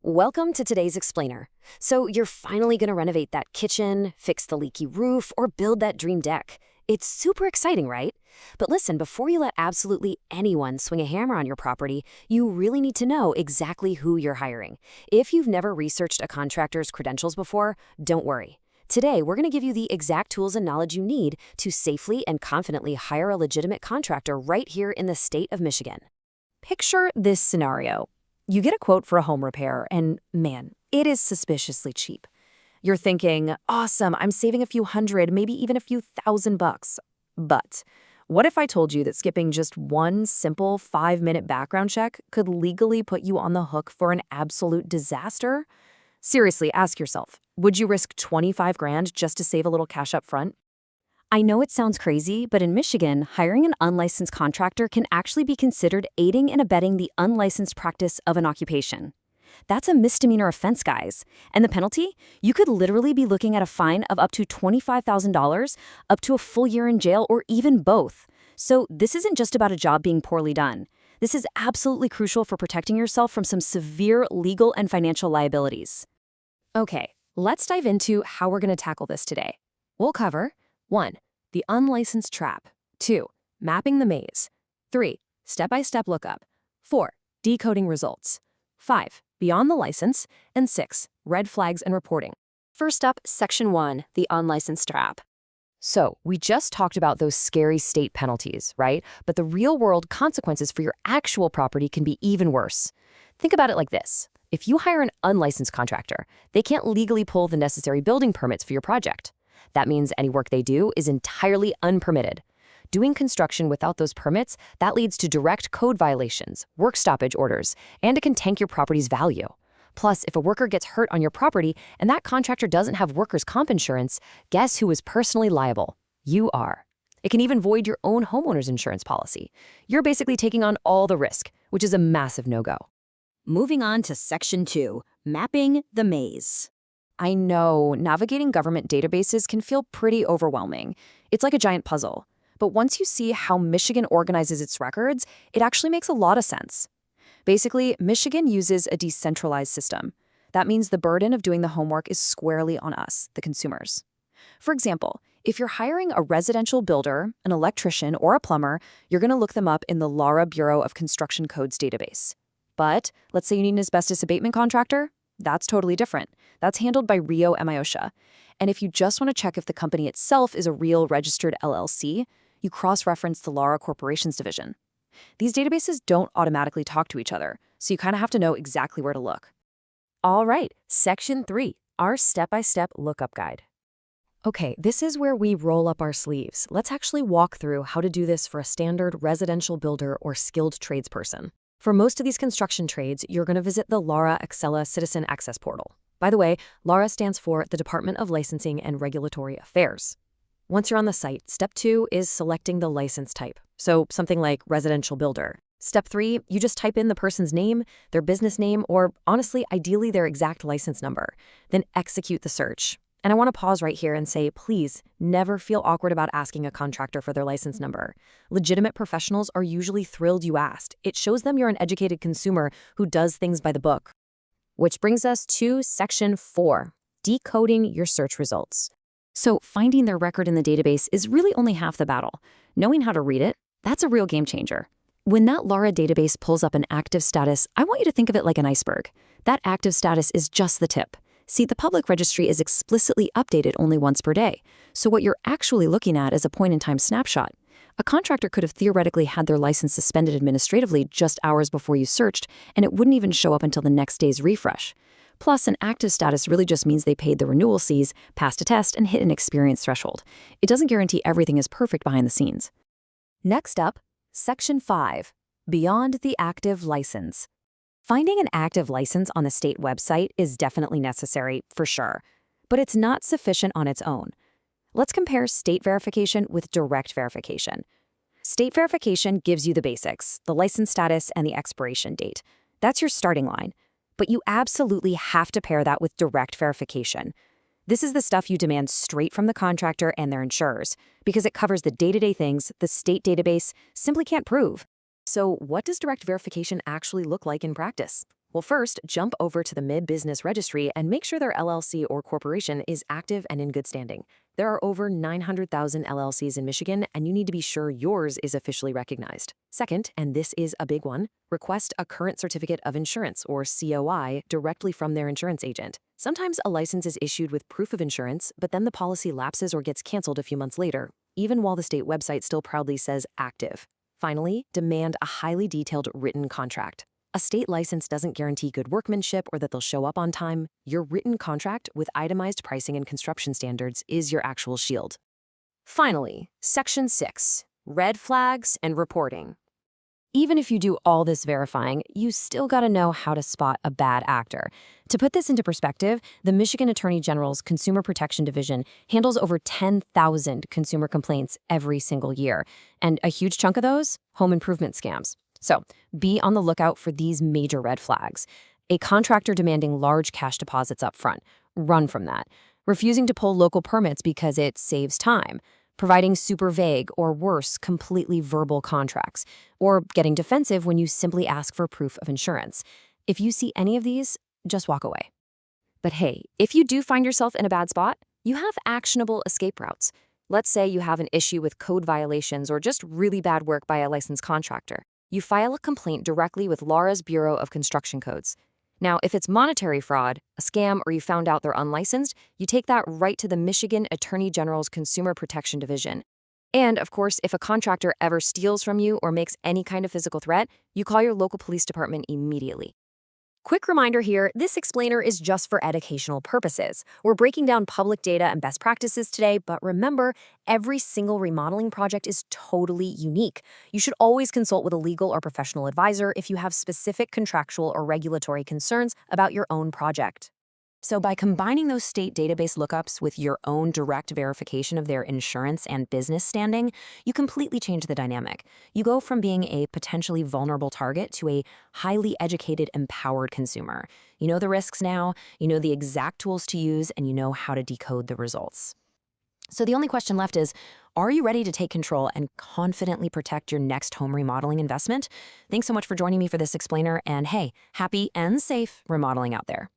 Welcome to today's explainer. So you're finally going to renovate that kitchen, fix the leaky roof, or build that dream deck. It's super exciting, right? But listen, before you let absolutely anyone swing a hammer on your property, you really need to know exactly who you're hiring. If you've never researched a contractor's credentials before, don't worry. Today, we're going to give you the exact tools and knowledge you need to safely and confidently hire a legitimate contractor right here in the state of Michigan. Picture this scenario. You get a quote for a home repair, and man, it is suspiciously cheap. You're thinking, awesome, I'm saving a few hundred, maybe even a few $1,000. But what if I told you that skipping just one simple 5-minute background check could legally put you on the hook for an absolute disaster? Seriously, ask yourself, would you risk 25 grand just to save a little cash up front? I know it sounds crazy, but in Michigan, hiring an unlicensed contractor can actually be considered aiding and abetting the unlicensed practice of an occupation. That's a misdemeanor offense, guys. And the penalty? You could literally be looking at a fine of up to $25,000, up to a full year in jail, or even both. So this isn't just about a job being poorly done. This is absolutely crucial for protecting yourself from some severe legal and financial liabilities. Okay, let's dive into how we're going to tackle this today. We'll cover 1. The unlicensed trap. 2. Mapping the maze. 3. Step-by-step lookup. 4. Decoding results. 5. Beyond the license. And 6. Red flags and reporting. First up, Section 1, the unlicensed trap. So, we just talked about those scary state penalties, right? But the real-world consequences for your actual property can be even worse. Think about it like this. If you hire an unlicensed contractor, they can't legally pull the necessary building permits for your project. That means any work they do is entirely unpermitted. Doing construction without those permits, that leads to direct code violations, work stoppage orders, and it can tank your property's value. Plus, if a worker gets hurt on your property and that contractor doesn't have workers' comp insurance, guess who is personally liable? You are. It can even void your own homeowner's insurance policy. You're basically taking on all the risk, which is a massive no-go. Moving on to Section 2, mapping the maze. I know, navigating government databases can feel pretty overwhelming. It's like a giant puzzle. But once you see how Michigan organizes its records, it actually makes a lot of sense. Basically, Michigan uses a decentralized system. That means the burden of doing the homework is squarely on us, the consumers. For example, if you're hiring a residential builder, an electrician, or a plumber, you're going to look them up in the LARA Bureau of Construction Codes database. But let's say you need an asbestos abatement contractor. That's totally different. That's handled by Rio MIOSHA. And if you just want to check if the company itself is a real registered LLC, you cross-reference the LARA Corporations Division. These databases don't automatically talk to each other, so you kind of have to know exactly where to look. All right, Section 3, our step-by-step lookup guide. Okay, this is where we roll up our sleeves. Let's actually walk through how to do this for a standard residential builder or skilled tradesperson. For most of these construction trades, you're going to visit the LARA Excella Citizen Access Portal. By the way, LARA stands for the Department of Licensing and Regulatory Affairs. Once you're on the site, Step 2 is selecting the license type, so something like residential builder. Step 3, you just type in the person's name, their business name, or honestly, ideally their exact license number. Then execute the search. And I want to pause right here and say, please, never feel awkward about asking a contractor for their license number. Legitimate professionals are usually thrilled you asked. It shows them you're an educated consumer who does things by the book. Which brings us to Section 4, decoding your search results. So finding their record in the database is really only half the battle. Knowing how to read it, that's a real game changer. When that LARA database pulls up an active status, I want you to think of it like an iceberg. That active status is just the tip. See, the public registry is explicitly updated only once per day, so what you're actually looking at is a point-in-time snapshot. A contractor could have theoretically had their license suspended administratively just hours before you searched, and it wouldn't even show up until the next day's refresh. Plus, an active status really just means they paid the renewal fees, passed a test, and hit an experience threshold. It doesn't guarantee everything is perfect behind the scenes. Next up, Section 5, beyond the active license. Finding an active license on the state website is definitely necessary, for sure, but it's not sufficient on its own. Let's compare state verification with direct verification. State verification gives you the basics, the license status and the expiration date. That's your starting line, but you absolutely have to pair that with direct verification. This is the stuff you demand straight from the contractor and their insurers, because it covers the day-to-day things the state database simply can't prove. So what does direct verification actually look like in practice? Well, first, jump over to the MIB Business Registry and make sure their LLC or corporation is active and in good standing. There are over 900,000 LLCs in Michigan, and you need to be sure yours is officially recognized. Second, and this is a big one, request a current certificate of insurance, or COI, directly from their insurance agent. Sometimes a license is issued with proof of insurance, but then the policy lapses or gets canceled a few months later, even while the state website still proudly says active. Finally, demand a highly detailed written contract. A state license doesn't guarantee good workmanship or that they'll show up on time. Your written contract with itemized pricing and construction standards is your actual shield. Finally, Section 6, Red Flags and Reporting. Even if you do all this verifying, you still gotta know how to spot a bad actor. To put this into perspective, the Michigan Attorney General's Consumer Protection Division handles over 10,000 consumer complaints every single year, and a huge chunk of those, home improvement scams. So, be on the lookout for these major red flags. A contractor demanding large cash deposits up front. Run from that. Refusing to pull local permits because it saves time. Providing super vague or worse, completely verbal contracts. Or getting defensive when you simply ask for proof of insurance. If you see any of these, just walk away. But hey, if you do find yourself in a bad spot, you have actionable escape routes. Let's say you have an issue with code violations or just really bad work by a licensed contractor. You file a complaint directly with Laura's Bureau of Construction Codes. Now, if it's monetary fraud, a scam, or you found out they're unlicensed, you take that right to the Michigan Attorney General's Consumer Protection Division. And, of course, if a contractor ever steals from you or makes any kind of physical threat, you call your local police department immediately. Quick reminder here, this explainer is just for educational purposes. We're breaking down public data and best practices today, but remember, every single remodeling project is totally unique. You should always consult with a legal or professional advisor if you have specific contractual or regulatory concerns about your own project. So by combining those state database lookups with your own direct verification of their insurance and business standing, you completely change the dynamic. You go from being a potentially vulnerable target to a highly educated, empowered consumer. You know the risks now, you know the exact tools to use, and you know how to decode the results. So the only question left is, are you ready to take control and confidently protect your next home remodeling investment? Thanks so much for joining me for this explainer, and hey, happy and safe remodeling out there.